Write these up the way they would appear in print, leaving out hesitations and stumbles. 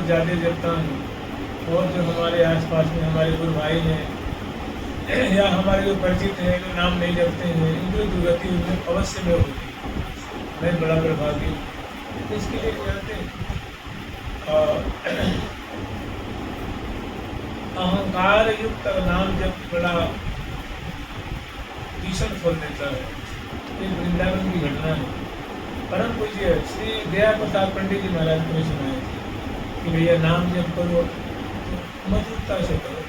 ज़्यादा जपता हूँ, और जो हमारे आसपास में हमारे गुरु भाई हैं या हमारे जो परिचित हैं जो नाम नहीं जपते हैं, इनकी दुर्गति उनमें अवश्य में होती है। मैं बड़ा प्रभावी हूँ। इसके लिए कहते हैं अहंकार युक्त नाम जब बड़ा भीषण फल देता है। ये वृंदावन की घटना है। परम पूज्य श्री दया प्रसाद पंडित जी महाराज को सुनाए थे कि भैया नाम जब करो तो मधुरता से करो,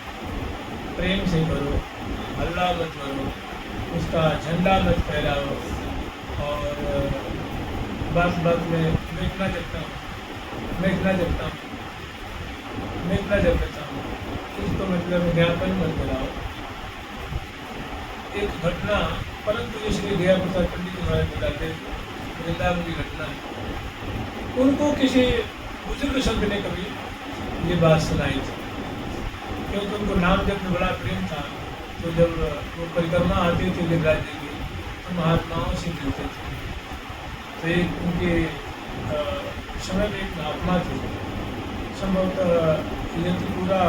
प्रेम से करो, हल्ला मत करो, उसका झंडा मत फहराओ, और बात बात में मैं इतना जपता हूँ, मैं इतना जपता हूँ, मैं इतना जप लेता हूँ, इसको मतलब ज्ञापन मत कराओ। एक घटना परंतु श्री दया प्रसाद पंडित जी महाराज बताते वृंदावन की घटना है। उनको किसी बुजुर्ग संत ने कभी ये बात सुनाई थी, क्योंकि उनको नाम जब में बड़ा प्रेम था। तो जब वो परिक्रमा आते थे गिरिराज जी की, तो महात्माओं से मिलते थे। तो एक उनके समय में एक महात्मा थे, संभवतः यतिपुरा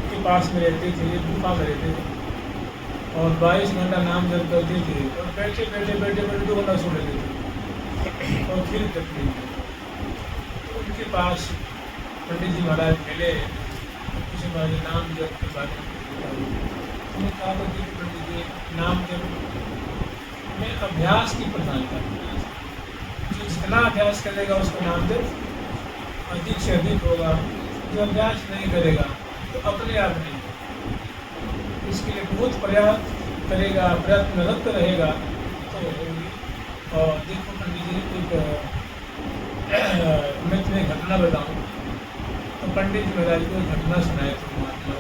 के पास में रहते थे, ये गुफा में रहते थे, और 22 घंटा नाम जप करते थे, और बैठे बैठे बैठे बैठे 2 घंटा सो लेते थे और फिर करते थे। तो उनके पास पंडित जी महाराज मिले, उनसे महाराज नाम जप के बारे में उन्होंने कहा कि पंडित जी नाम जप में अभ्यास की प्रधानता है। जो जितना अभ्यास करेगा उसका नाम जप अधिक से अधिक होगा, जो अभ्यास नहीं करेगा तो अपने आप नहीं। इसके लिए बहुत प्रयास करेगा, प्रयत्नरत रहेगा तो होगी। और देखो पंडित जी मैं तुम्हें घटना बताऊँ, तो पंडित जी महाराज को घटना सुनाए थे महात्मा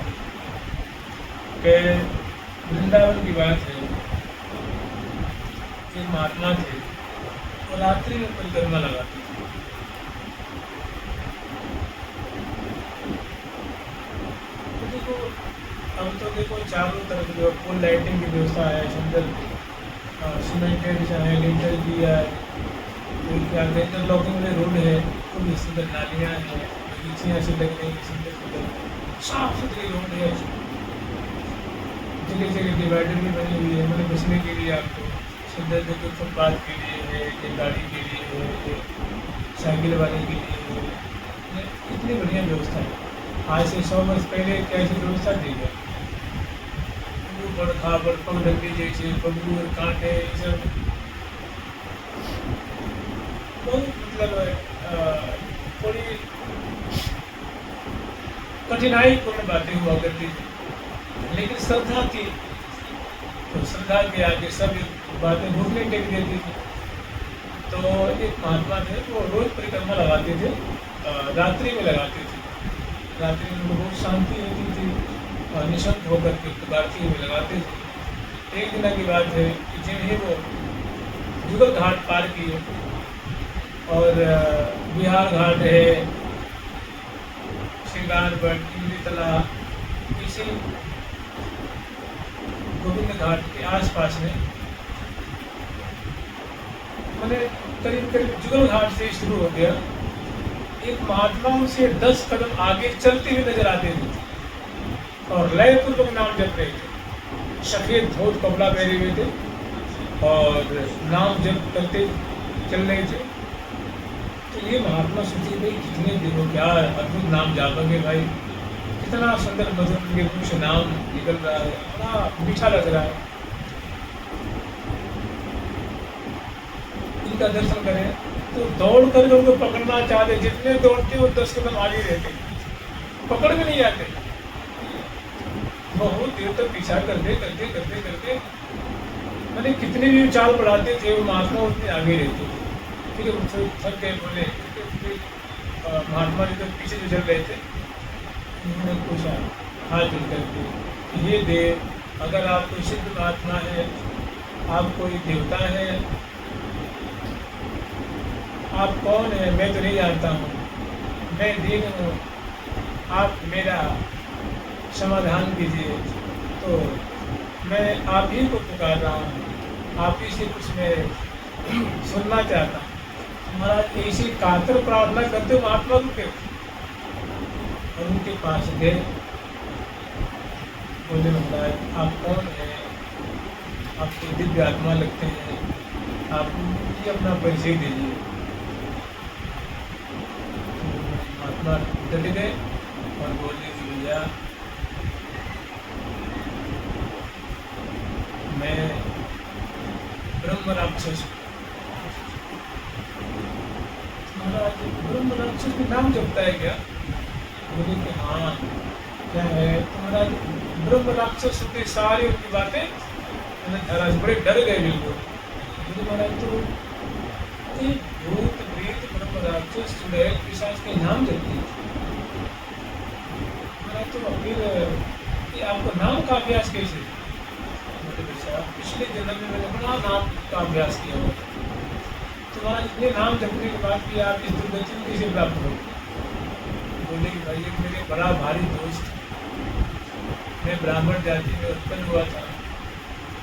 के वृंदावन की बात है। एक महात्मा थे और रात्रि में परिक्रमा लगाते थे। तो देखो अब तो देखो चारों तरफ जो फुल लाइटिंग की व्यवस्था है, सुंदर सीमेंटेड है, लिंटर किया है, क्या इंटरलॉकिंग में रोड है, खूब सुंदर नालियाँ हैं, बगीचियाँ से लग रही सुंदर सुंदर साफ सुथरी रोड है, जगह जगह डिवाइडर भी बनी हुई है, मतलब बसने के लिए आपको सुंदर जगह फुटपाथ के लिए है, ये गाड़ी के लिए है, ये साइकिल वाले के लिए है, इतनी बढ़िया व्यवस्था है। आज से 100 वर्ष पहले कैसी व्यवस्था थी क्या? बड़खा बड़पग डंडी जैसे बबलू और कांटे, ये सब बहुत मतलब थोड़ी कठिनाई पूर्ण बातें हुआ करती थी, लेकिन श्रद्धा थी तो श्रद्धा के आगे सब बातें घुटने टेक देती थी। तो एक महात्मा थे, वो रोज परिक्रमा लगाते थे, रात्रि में लगाते थे। रात्रि में बहुत शांति होती थी और निशब्द होकर के रात्रि में लगाते थे। एक दिन की बात है कि जिन्हें वो जुगल घाट पार किए और बिहार घाट है, श्रृंगार भट्ट, इंद्रतला, इसी गोविंद घाट के आसपास में मैंने करीब करीब जुगल घाट से शुरू हो गया। एक महात्मा उनसे 10 कदम आगे चलते हुए नजर आते थे और लय पूर्वक नाम जप रहे थे। सफेद धोत कपड़ा पहने हुए थे और नाम जप करते चल रहे थे। तो ये महात्मा सोचे भाई कितने देखो क्या अद्भुत नाम जापेंगे भाई, कितना सुंदर मधुर के मुंह से नाम निकल रहा है, बड़ा मीठा लग रहा है। इनका दर्शन करें तो दौड़ कर उनको पकड़ना चाहते, जितने दौड़ते वो 10 कदम आगे रहते, पकड़ में नहीं आते। बहुत देर तक पीछा करते करते करते करते मैंने कितने भी चाल बढ़ाते थे वो महात्मा उतने आगे रहते थे। फिर उनसे थक गए, बोले महात्मा जी तो पीछे जो चल रहे थे, उन्होंने पूछा हाथ जोड़ करके, ये देव अगर आप कोई सिद्ध महात्मा है, आप कोई देवता है, आप कौन है? मैं तो नहीं जानता हूँ, मैं दीन हूँ, आप मेरा समाधान कीजिए। तो मैं आप ही को पुकार रहा हूँ, आप ही से कुछ मैं सुनना चाहता हूँ। महाराज ऐसी कातर प्रार्थना करते हो महात्मा को, उनके पास गए, बोले महाराज आप कौन हैं, आपको दिव्य आत्मा लगते हैं, आप मुझे अपना परिचय दीजिए। महात्मा डट गए और बोले कि भैया मैं ब्रह्म राक्षस। महाराज ब्रह्म राक्षस के नाम जपता है क्या? बोले कि हाँ क्या है? तो महाराज ब्रह्म राक्षस की सारी उनकी बातें महाराज बड़े डर गए बिल्कुल। बोले महाराज तो भूत प्रेत ब्रह्म राक्षस चुड़ैल पिशाच के नाम जपती है। महाराज तो फिर आपको नाम का अभ्यास कैसे? पिछले जन्म में मैंने बड़ा नाम का अभ्यास किया हुआ। तो महाराज इतने नाम जपने के बाद भी आप इस दुर्गति में कैसे प्राप्त हो? बोले कि भाई एक मेरे बड़ा भारी दोस्त, मैं ब्राह्मण जाति में उत्पन्न हुआ था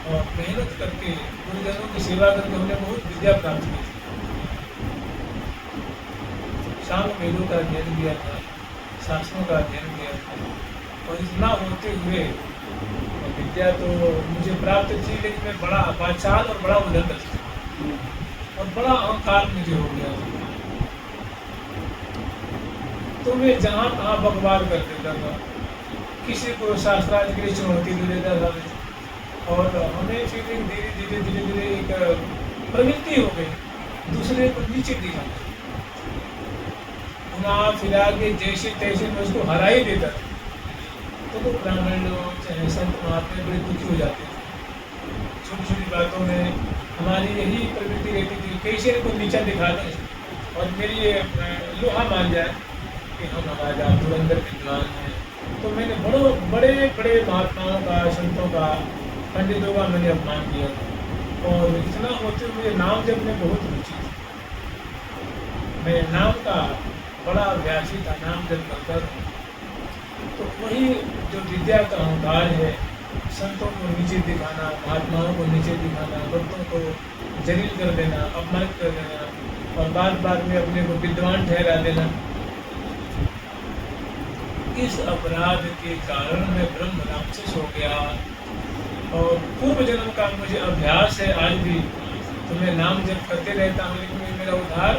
और मेहनत करके गुरुजनों की सेवा करके हमने बहुत विद्या प्राप्त की थी। शाम वेदों का अध्ययन किया था, शास्त्रों का अध्ययन किया था और इतना होते हुए विद्या तो मुझे प्राप्त थी, लेकिन मैं बड़ा बादशाह और बड़ा उदंड था और बड़ा अहंकार मुझे हो गया। तो मैं जहाँ तहाँ बकवाद कर देता था, किसी को शास्त्रार्थ के लिए चुनौती दे देता था और हमें फिर धीरे धीरे एक प्रवृत्ति हो गई दूसरे को नीचे दिखाना, घुमा फिरा के जैसे तैसे मैं उसको हरा ही देता था। तो वो ब्राह्मण लोग चाहे संत महात्मा बड़े दुखी हो जाते थे। छोटी छोटी बातों में हमारी यही प्रवृत्ति रहती थी, कैसे इनको नीचा दिखा दें और मेरी ये लोहा मान जाए कि हम महाराज आप धुरंधर विद्वान हैं। तो मैंने बड़े बड़े महात्माओं का, संतों का, पंडितों का मैंने अपमान किया था और इतना होते हुए मुझे नाम जब में बहुत रुचि थी। मैं नाम का बड़ा अभ्यासी था, नाम जब करता था। तो वही जो विद्या का अहंकार है, संतों को नीचे दिखाना, महात्माओं को नीचे दिखाना, भक्तों को जलील कर देना, अपमानित कर देना और बाद में अपने को विद्वान ठहरा देना, इस अपराध के कारण मैं ब्रह्म राक्षस हो गया। और पूर्व जन्म का मुझे अभ्यास है आज भी, तो मैं नाम जप करते रहता हूँ, लेकिन मेरा उद्धार।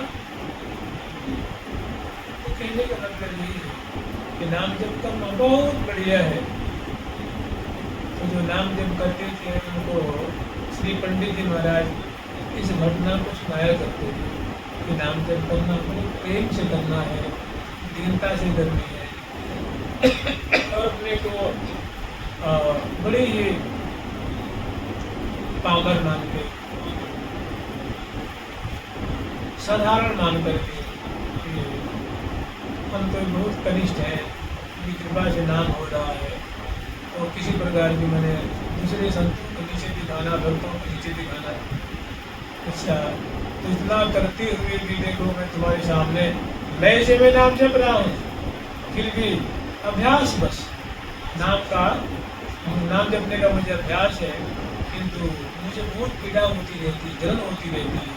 तो कहने का मतलब यही है कि नाम जप करना बहुत बढ़िया है। तो जो नाम जप करते थे उनको श्री पंडित जी महाराज इस घटना को सुनाया करते थे कि नाम जप करना बड़े प्रेम से करना है, दीनता से करनी है और अपने को बड़े ही पामर मान के, साधारण मान करके हम तो बहुत कनिष्ठ हैं, की कृपा से नाम हो रहा है, तो किसी प्रकार की मैंने दूसरे संतों को नीचे दिखाना, भक्तों को नीचे दिखाना। अच्छा, तो इतना करते हुए भी देखो मैं तुम्हारे सामने वैसे में नाम जप रहा हूँ, फिर भी अभ्यास बस नाम जपने का मुझे अभ्यास है, किंतु मुझे बहुत पीड़ा होती रहती, जलन होती रहती है।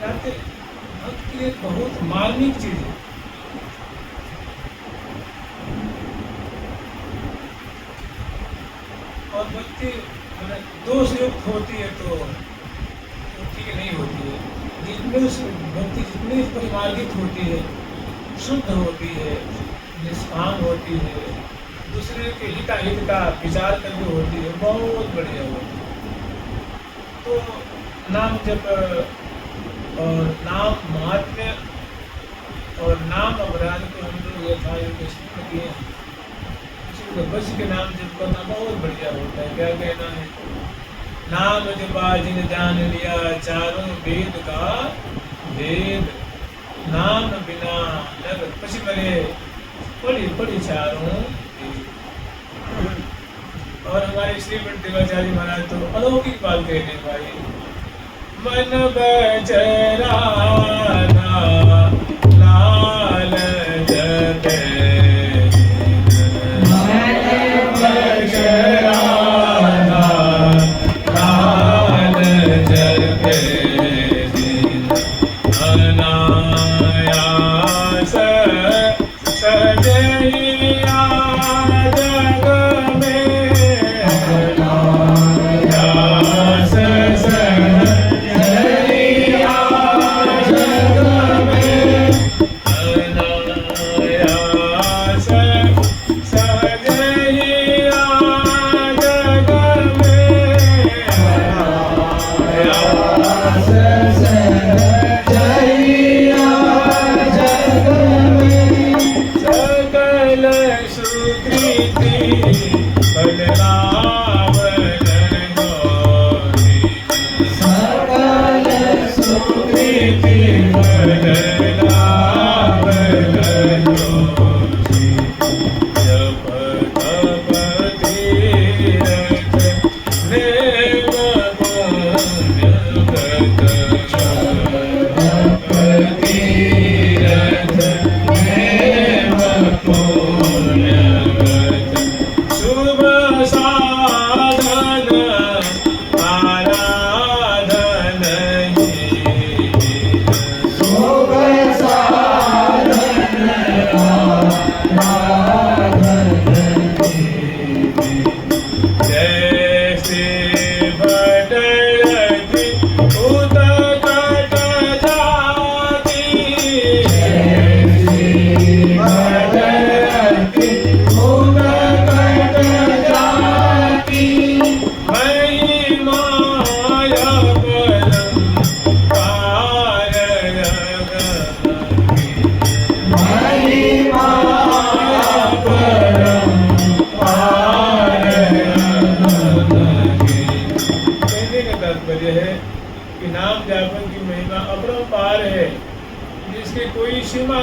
जानते भक्त के लिए बहुत मार्मिक चीज है। और भक्ति दोष युक्त होती है तो ठीक नहीं होती है। जितने भक्ति जितनी परिमार्गित होती है, शुद्ध होती है, निष्काम होती है, दूसरे के हिताहित का विचार करके होती है, बहुत बढ़िया होती है। तो नाम जप और नाम महात्म्य और नाम अपराध को हम लोग यथायोग्य सिद्ध किए हैं। इसी बस के नाम जप करना बहुत बढ़िया होता है। क्या कहना है? नाम जपा जिन जान लिया चारों वेद का भेद, नाम बिना नर पसी मरे पढ़ी चारों। और हमारे श्री देवाचार्य महाराज तो अलौकिक बात कहते हैं भाई, मन बचरा लाल जपे, मन बचरा लाल जपे, अनायास सजई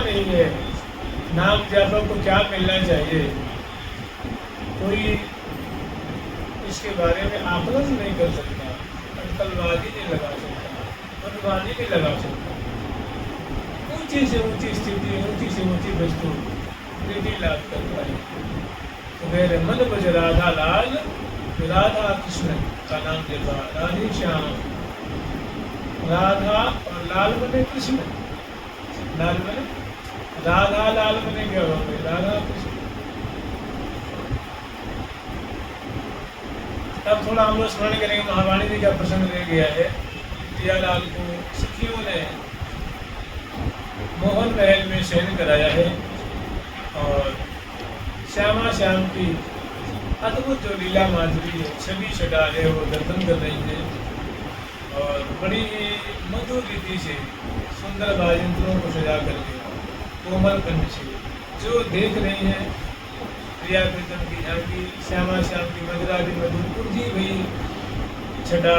नहीं है। नाम जापक को क्या मिलना चाहिए, कोई इसके बारे में आकलन नहीं कर सकता, अटकलबाजी नहीं लगा सकता, मनमानी नहीं लगा सकता। ऊंची से ऊंची स्थिति, ऊंची से ऊंची वस्तु प्रीति लाभ करता है। तो मेरे मन बज राधा लाल, राधा कृष्ण का नाम लेता, राधे श्याम। राधा और लाल बने कृष्ण, लाल बने राधा, लाल बने क्या हो गए, राधा कृष्ण। अब थोड़ा हम लोग स्मरण करेंगे महावाणी जी का प्रसंग रह गया है। जियालाल को सखियों ने मोहन महल में शयन कराया है और श्यामा श्याम की अद्भुत जो लीला माधुरी है, छवि छटा है, वो दर्शन कर रही है और बड़ी ही मधुर रीति से सुंदर वाद्यंत्रों को सजा करके कोमल कंठ से जो देख रही हैं प्रिया प्रीतम की झांकी, श्यामा श्याम की मधुराधि मधुर कुर्जी हुई छटा,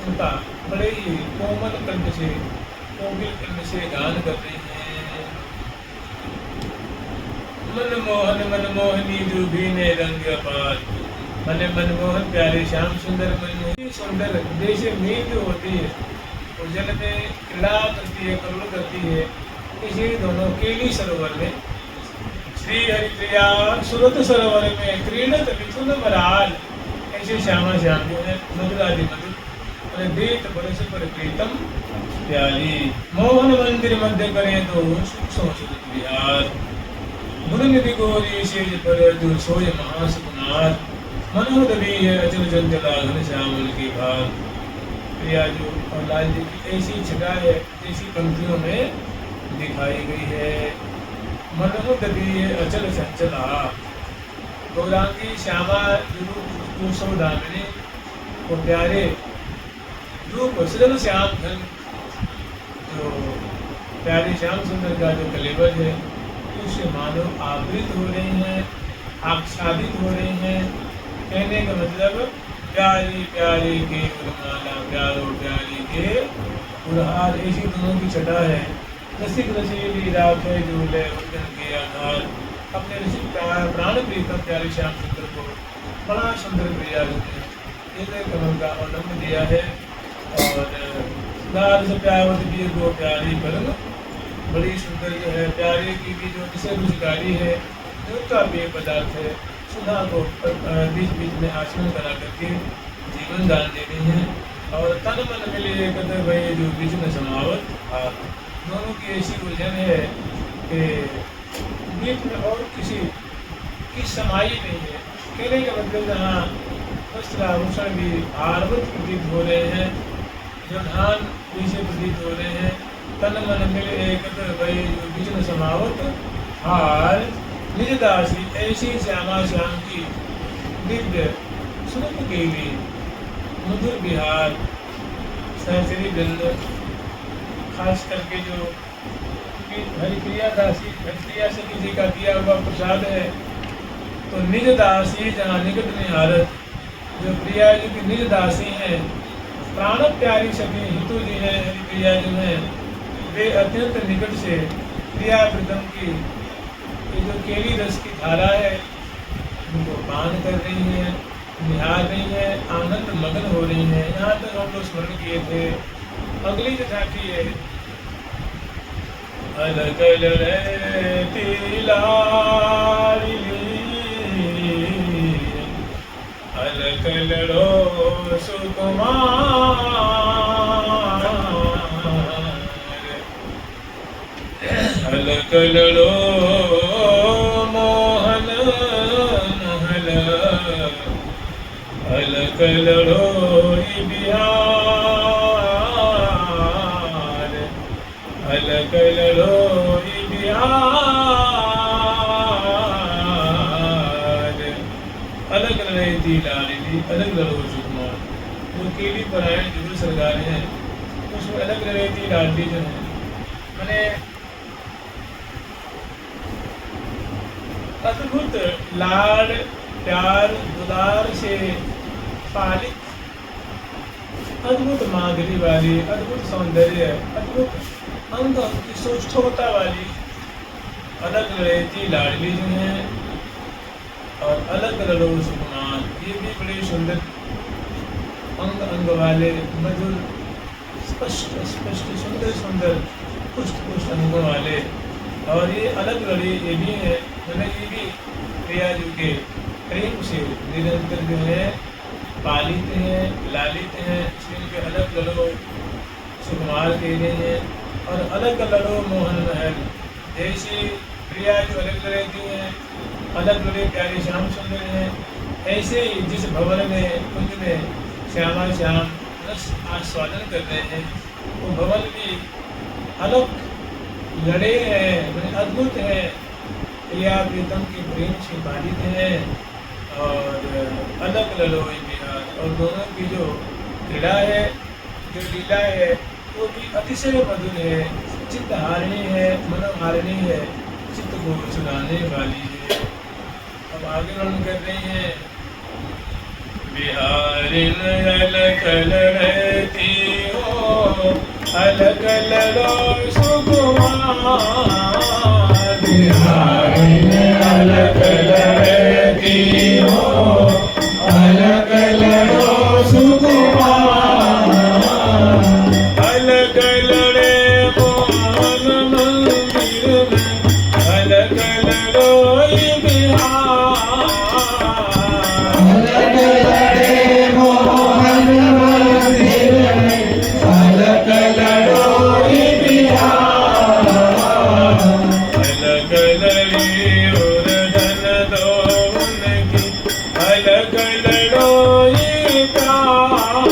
उनका बड़े ही कोमल कंठ से, कोकिल कंठ से गान कर रही हैं। मन मोहनी डूबी ने रंग अपार, मन मनमोहन प्यारे श्याम सुंदर मनमोहनी सुंदर। जैसे नींद जो होती है वो जल में क्रीड़ा करती है, करुण करती है, इसी दोनों केली सरोवर में श्री हरि प्रिया सुरत सरोवर में क्रीड़त मिथुन मराल, ऐसे श्यामा श्याम जो है मधुरादि मधुर देत बरस पर प्रीतम प्यारी। मोहन मंदिर मध्य करें तो सुख संस्कृत बिहार, गुण निधि गोरी शेज पर जो सोय महासुकुमार, मनोहर भी है अचल चंचला घन श्यामल की भार। प्रिया जो और लाल जी की ऐसी छटा है, ऐसी पंक्तियों में दिखाई गई है। मनोहर भी है अचल चंचला, गौरांगी श्यामा जो सौदामिनी को प्यारे रूप सजल श्याम घन, जो प्यारे श्याम सुंदर का जो कलेवर है उससे मानव आवृत हो रही हैं, आच्छादित हो रही हैं। कहने का मतलब प्यारी प्यारी के उर्माला, प्यारो प्यारी के उरहार, ऐसी दोनों की छटा है। रसिक रसीली राख है जो ले उर्जन के आधार, अपने रसिक प्राण प्रीतम प्यारे श्याम सुंदर को बड़ा सुंदर प्रिया ने कमल का अवलंब दिया है। और लाल से प्यावत भी दो प्यारी बरन, बड़ी सुंदर जो है प्यारे की भी जो विषय रुचिकारी है, दूध का पेय पदार्थ है, सुधा को बीच बीच में आचमन करा करके जीवन दान देनी है। और तन मन मिले कदर भय जो बीच में समावत हाथ, दोनों की ऐसी उलझन है कि बीच में और किसी की समाई नहीं है। कहने का मतलब जहाँ वस्त्र आभूषण भी भारवत प्रतीत हो रहे हैं, जो धान पीछे प्रतीत हो रहे हैं। तन मन मिले एकत्र भय जो बीच में समावत हार, निज दासी ऐसी श्यामा श्याम की दिव्य स्वरूप के लिए मधुर बिहार सहचरी वृंद, खास करके जो हरिप्रिया दासी हरिप्रिया सखी जी का दिया हुआ प्रसाद है, तो निज दासी जहाँ निकट निहारत, जो प्रिया जी की निज दासी हैं, प्राण प्यारी सखी हितु जी हैं, हरिप्रिया जो हैं, वे अत्यंत निकट से प्रिया प्रीतम की ये जो केली रस की धारा है उनको पान कर रही है, निहार रही है, आनंद मगन हो रही है। यहाँ तक हम लोग स्मरण किए थे। अगली जो झांकी है, अलकल रहती लाली, अलकल रो सुकुमार, अलकल रो मोहन महल, अलकल रोई बिहार, अलकल रोई बिहार। अलग रहती लाली, अलग लड़ो सुकुमार, जो केली परायण जुगल सरकार हैं उसमें अलग रहती लाली जो है, मैंने अद्भुत लाड प्यार दुलार से पालित, अद्भुत माधुरी वाली, अद्भुत सौंदर्य, अद्भुत अंग की सूक्ष्मता वाली अलग लड़ेती लाडली जो हैं और अलग लड़ो सुकुमार, ये भी बड़े सुंदर अंग अंग वाले मधुर स्पष्ट स्पष्ट सुंदर सुंदर पुष्ट पुष्ट अंगों वाले। और ये अलग लड़ी ये भी है, मतलब ये भी प्रिया जी के प्रेम से निरंतर जो है पालित हैं लालित हैं, इसलिए उनके अलग लड़ो सुकुमार कह रहे हैं। और अलग लड़ो मोहन महल, जैसे प्रिया जो अलग रहती हैं, अलग लड़े प्यारे श्याम सुंदर हैं, ऐसे ही जिस भवन में कुंज में श्यामा श्याम रस आस्वादन कर रहे हैं, वो भवन भी अलग लड़े हैं, मतलब अद्भुत है, प्रिया प्रीतम के प्रेम से बाधित हैं। और अलग लड़ो बिहार, और दोनों की जो क्रीड़ा है, जो लीला है, वो भी अतिशय मधुर है, चित्त हारिणी है, मनोहारिणी है, चित्त को सुनाने वाली है। अब आगे वर्णन कर रही हैं, बिहारिन अलग लड़ती हो, अलग लड़ो सुकुमार, बिहारिन अलग लड़ती हो, अलग लड़ो सुकुमार, अलग लड़े मोहन मंदिर में, अलग लड़ो बिहार, अलग लड़े मोहन मंदिर में, अलग लड़ो बिहार, अलग लड़ी उर्धन दो उनकी, अलग लड़ो प्यार,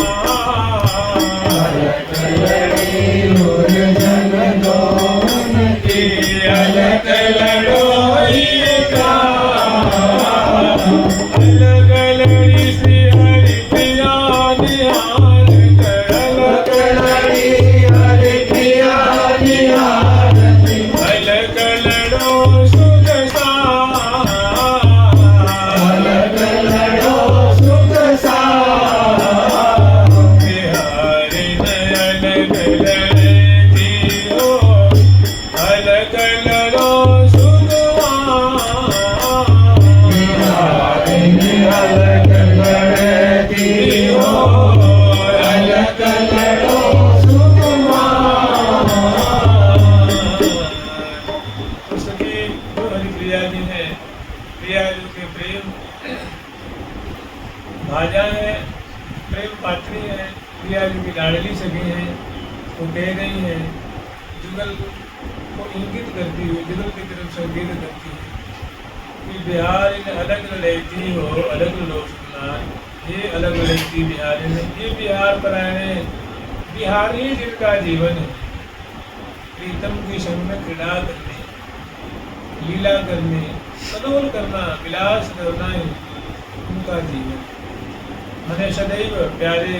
अलग लड़ी उर्धन दो उनकी, अलग लड़ो प्यार, अलग लड़ी श्री हरि प्रिया निहार कर, अलग लड़ी हरि प्रिया निहार, अलग लड़ो सुख सार, अलग लड़ो सुख सार, बिहारिन अलग लड़ती हो, अलग लड़ो सुकुमार, बिहारिन अलग लड़ती हो, अलग लड़ो सुकुमार। उसकी जो हरिप्रिया जी है, प्रिया जी के प्रेम भाजा है, प्रेम पात्री है, प्रिया जी की लाडली सखी है, वो कह रही है, जुगल को इंगित करती हुई, जुगल की तरफ संकेत करती है कि बिहार इन अलग लड़ती हो, अलग लोग सुनार, ये अलग लड़ती बिहार में, ये बिहार परायणे बिहारी जिनका जीवन है, प्रीतम की संग में क्रीड़ा करने, लीला करने, कलोल करना, विलास करना ही उनका जीवन। मैंने सदैव प्यारे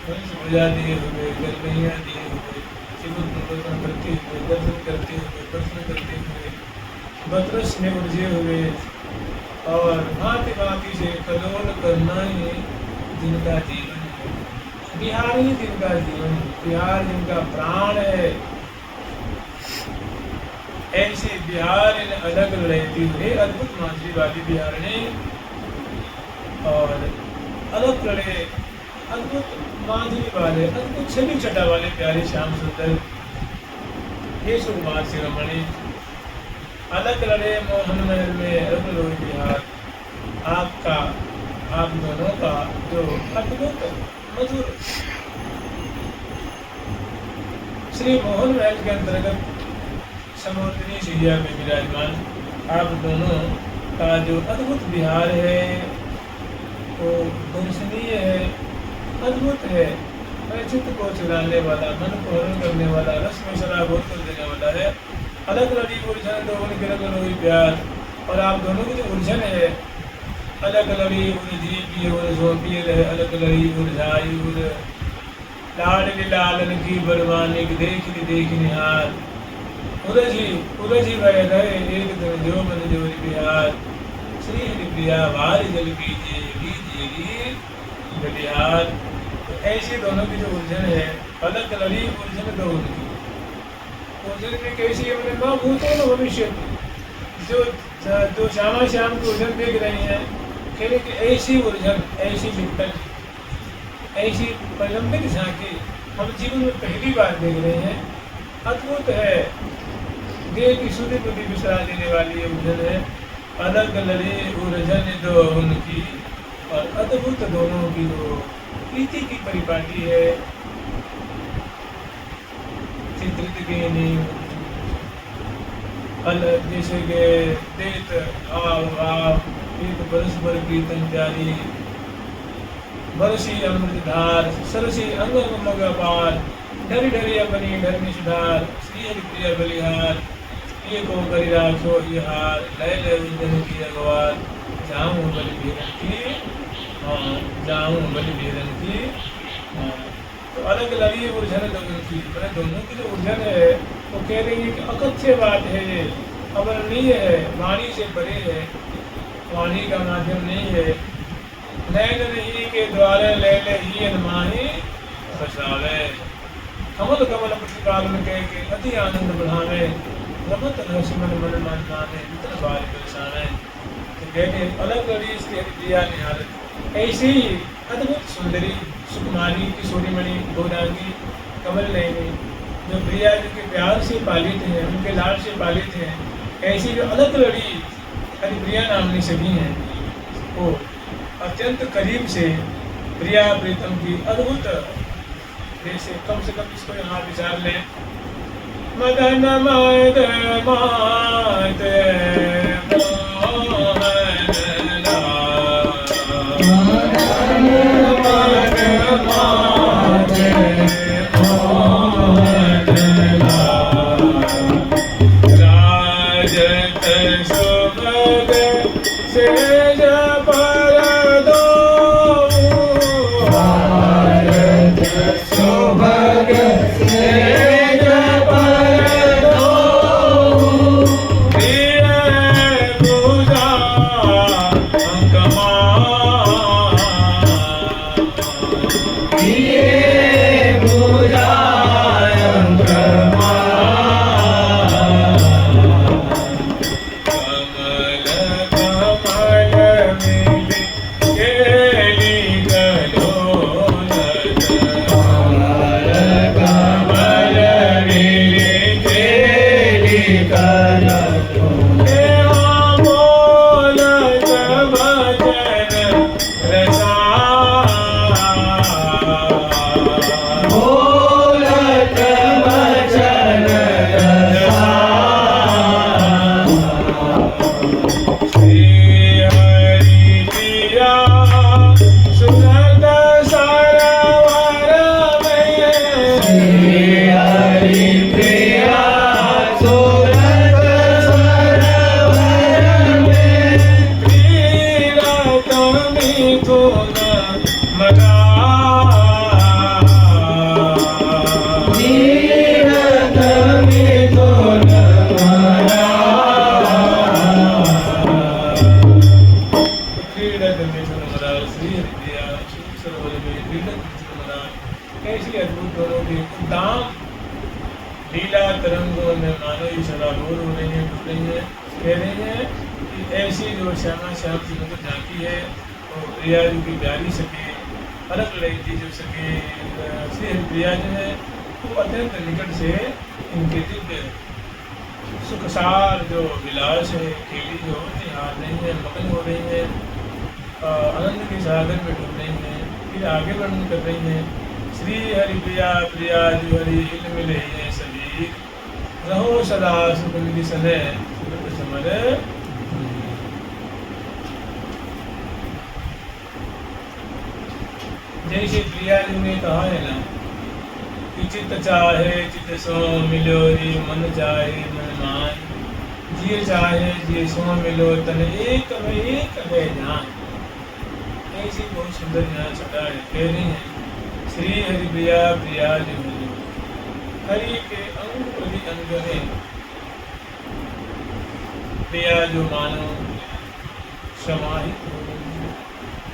वंश बुझा दिए हुए, गलमैया दिए हुए, शिवुत प्रदर्शन करते हुए, दर्शन करते हुए, प्रश्न करते हुए, बतरस में उलझे हुए, और भांति भांति से कलोल करना ही जिनका जीवन है, बिहार ही जिनका जीवन है, बिहार जिनका प्राण है। ऐसे बिहार इन अलग रहती हुए अद्भुत मांझी वाली बिहार ने, और अलग लड़े अद्भुत मांझी वाले, अद्भुत छवि छटा वाले प्यारे श्याम सुंदर, हे सुकुमार शिरोमणि, अलग लड़े मोहन महल में अलग लो बिहार, आपका आप दोनों का जो अद्भुत मधुर श्री मोहन महल के अंतर्गत समोदनी सिया में विराजमान आप दोनों का जो अद्भुत बिहार है, वो दर्शनीय है, अद्भुत है, चित्त को चुराने वाला, मन को हरण करने वाला, रस में शराबोध कर देने वाला है। अलग लड़ी उलझन दो उनके अलग लोई प्यार, और आप दोनों की जो उलझन है, अलग लड़ी उलझी पिए उलझो पिए रहे, अलग लड़ी उलझाई उल लाडली लालन की बरवानी की देख निहार, उलझी वह रहे एक दिन जो मन जोरी बिहार, श्री हरिप्रिया वारी जल कीजिए बलिहार। तो ऐसी दोनों की जो उलझन है, अलग लड़ी उलझन दो उनकी, उलझन में कैसी है, मैंने न भूतो न भविष्य, जो जो श्यामा श्याम की उलझन देख रहे हैं, कह रहे कि ऐसी उलझन, ऐसी लिपटन, ऐसी प्रलंबित झांकी हम जीवन में पहली बार देख रहे हैं। अद्भुत है, देह की सूर्य को भी बिसरा देने वाली उलझन है। अलग लड़ी उलझन दो उनकी, और अद्भुत दोनों की जो प्रीति की परिपाटी है। चित्रित के नहीं अलग जैसे के देत आव एक परस्पर कीर्तन जारी, बरसी अमृत धार सरसी अंग मग अपार, डरी डरी अपनी धर्मी सुधार, श्री हरि प्रिय बलिहार, ये को करी राखो ये हार, लय लय उलझन की अगवार, जाऊं बलि भीरन की, जाऊं बलि भीरन की। तो अलग लड़ी उलझन दोनों की, मैंने दोनों की जो उलझन है वो कह रही है कि अकथ्य बात है, ये अवर्णनीय है, वाणी से परे है, वाणी का माध्यम नहीं है। नैन नहीं के द्वारे ले ले ही माही बसावे, कमल कमल प्रतिपालन कह के अति आनंद बढ़ावे, रमत रहस्य मन मन मन माने मित्र बार परेशान है। तो कहते हैं अलग लड़ी इसकी प्रिया निहारत, ऐसी ही अद्भुत सुंदरी सुकुमारी किशोरीमणि गौरांगी कमल नयनी जो प्रिया जी के प्यार से पालित हैं, उनके लाड से पालित हैं, ऐसी जो अलग लड़ी हरिप्रिया नामनी सखी हैं, वो अत्यंत करीब से प्रिया प्रीतम की अद्भुत जैसे कम से कम इसको यहाँ विचार लें। मदन मद मात ऐसी अद्भुत दोनों की दाम लीला तरंगों में मानो ये सदाबोर हो रही है, डूब रही है। कह रही है कि ऐसी जो श्यामा श्याम की मतलब झांकी है वो प्रिया जी की प्यारी सके अलग लड़की जो सके श्री प्रिया जो है वो अत्यंत निकट से इनके दिव्य सुखसार जो विलास है खेली जो निहार रही है, मगन हो रही है, आनंद के सागर में डूब रही है। फिर आगे वर्णन कर रही है श्री हरि प्रिया प्रिया जो हरि हिल मिले हैं सभी, रहो सदा सुख निधि सने समर। जैसे प्रिया जी ने कहा है ना कि चित्त चाहे चित्त सो मिलो रे, मन चाहे मन मान, जिये चाहे जिये सो मिलो तन एक में एक है जान। ऐसी बहुत सुंदर यहाँ छटा है। कह रही है श्री हरि प्रिया प्रिया जो हरि के अंग प्रति अंग है, प्रिया जो मानो समाहित हो,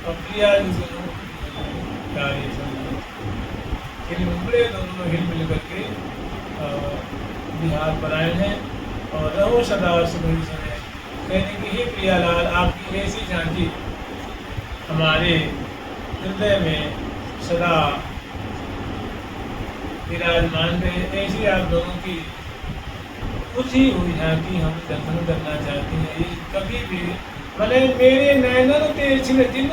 और प्रिया जो कार्य बड़े दोनों हिल मिल करके बिहार परायण है और रहो सदा सुखी समय। कहने की हे प्रियालाल, आपकी ऐसी झांकी हमारे हृदय में सदा विराजमान रहे, ऐसी आप दोनों की कुछ ही हुई झांकी हम दर्शन करना चाहते हैं। ये कभी भी भले मेरे नैनन ते छिन दिन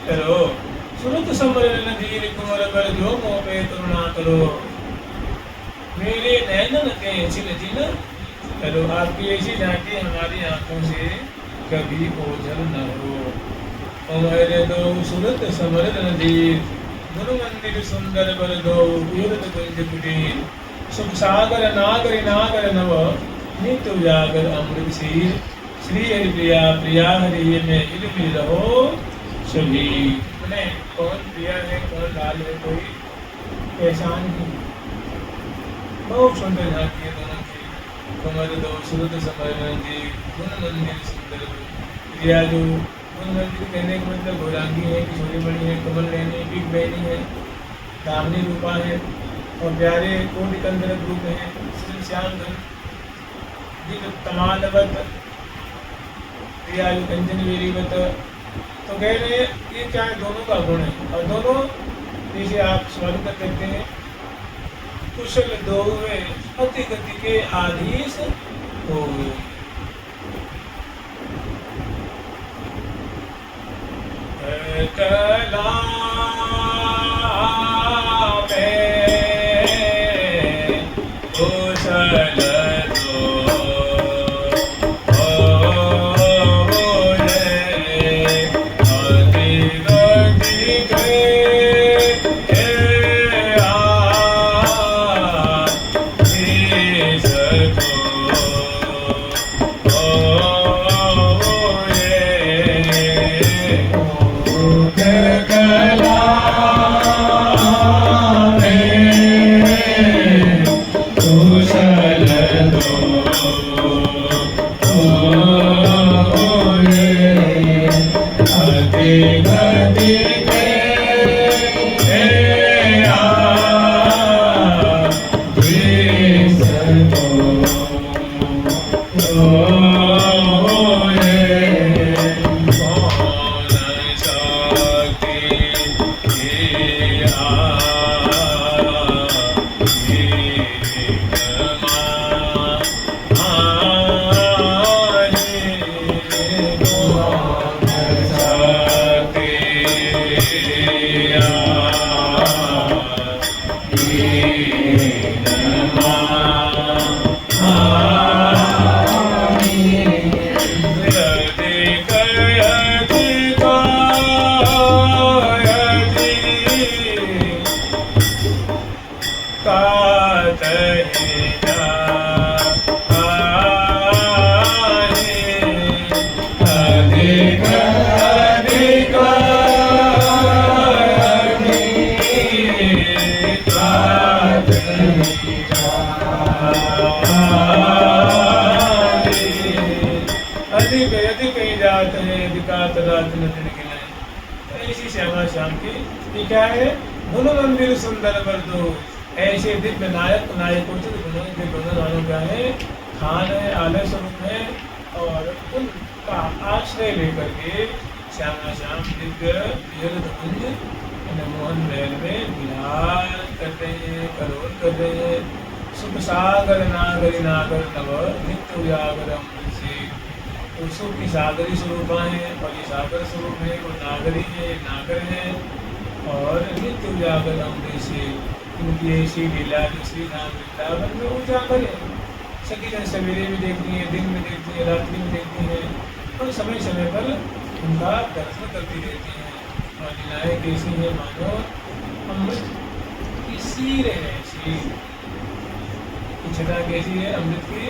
करो, सुरत समरन धीर कुंवर बर जो मोह पे करुणा करो। मेरे नैनन ते छिन दिन करो, आपकी ऐसी झांकी हमारी आंखों से कभी ओझल न हो। कुंवर दो सुरत समरन धीर, गुरु मंदिर सुंदर बर दो, विहरत कुंज कुटीर। सुख सागर नागर नागर नव, नित्य उजागर अमृत शीर। श्री हरि प्रिया प्रिया हरि में इल्म रहो सभी। मैंने कौन प्रिया है कौन लाल है कोई पहचान नहीं। बहुत सुंदर झांकी है दोनों की। कमर दो सुरत समरन जी, गुण मंदिर सुंदर। प्रिया जो गुण मंदिर कहने का मतलब गौरांगी है, किशोरी मणि है, कमल नैनी, बिग बैनी है, दामिनी रूपा है और प्यारे कोटि कंदरक रूप है, श्री श्याम धन दिल तमालवत प्रिया जो कंचन वेरीवत। तो कह रहे हैं ये क्या है, दोनों का गुण है और दोनों जैसे आप स्मरण कर सकते हैं। कुशल दो हुए अति गति के आधीश हो गए। कला ऐसी श्यामा श्याम की ये क्या है, गुण मंदिर सुंदर बर दो। ऐसे दिव्य नायक नायकोचित गुणों के दोनों वालों क्या है, खान है, आलय स्वरूप है और उनका आश्रय लेकर के श्यामा श्याम दिव्य कुंज मोहन महल में विहार कर रहे हैं, करोल कर रहे हैं। सुख सागर नागरी नागर नव, नित्य उजागर अमृत से। तो सुख की सागरी स्वरूप है और ये सागर स्वरूप है, वो नागरी है, नागर है और नित्य उजागर अमृत से। इनकी ऐसी लीला जो श्री राम वृंदावन में उजागर है। सखी जन सवेरे भी देखती हैं, दिन में देखती हैं, रात्रि में देखती हैं और समय समय पर उनका दर्शन करती रहती हैं। और लीलाएँ कैसी है, मानो अमृत की सीर है, सीर की छटा कैसी है अमृत की,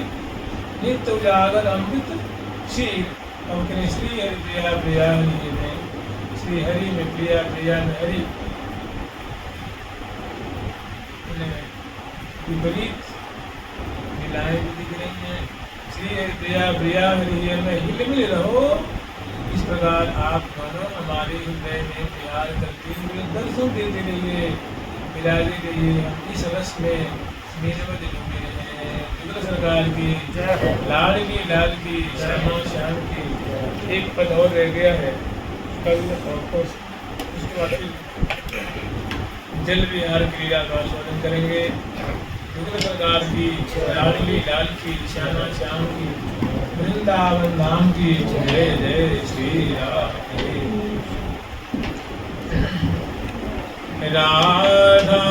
नित्य उजागर अमृत शीर। और कहने श्री हरि प्रिया प्रिया हरि में, श्री हरि में प्रिया प्रिया में हरि। विपरीत लीलाएं भी दिख रही हैं। श्री हरि प्रिया प्रिया हरि में हिल मिल रहो। इस प्रकार आप दोनों हमारे हृदय में प्यार करते हुए दर्शन देते रहिए, मिलाते रहिए। हम इस रस में निर्मल डूबे हैं, सरकार की लाडली लाल की श्यामा श्याम की। एक पद और रह गया है कल और उसके बाद फिर जल विहार क्रीड़ा का आस्वादन करेंगे। युगल सरकार की लाडली लाल की श्यामा श्याम की वृंदावन धाम की जय जय श्री राधे राधा